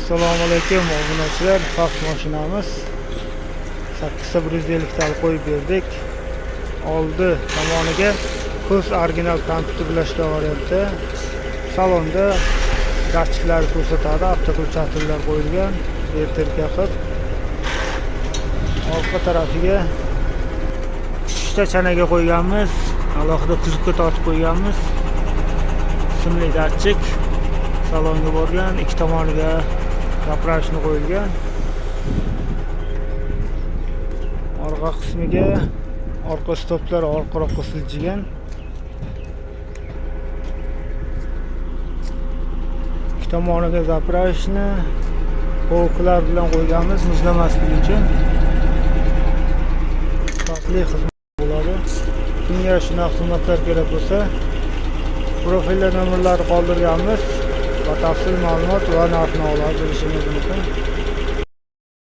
Assalomu alaykum obunachilar. Fast mashinamiz 8150 tal qo'yib berdik. Oldi tomoniga ko'z original kompyuter birlashgan variantda. Salonda datchiklar ko'rsatadi, avtokulchatorlar qo'yilgan, erterka qilib. Orqa tarafiga 3 ta chanaga qo'yganmiz, alohida kuzovga tortib qo'yganmiz. Simli datchik salonga borgan, ikki tomoniga zapravishni qo'yilgan. Orqa qismiga orqa stoplar orqaroqqa siljigan. Ikki tomoniga zapravishni polkalar bilan qo'yganmiz muzlamasligi uchun. Xavfli xizmat bo'ladi. Kimga shunaqa xizmatlar kerak bo'lsa, profilda nomerlarni qoldirganmiz. Batafsil ma'lumot va narxni olib olishingiz mumkin.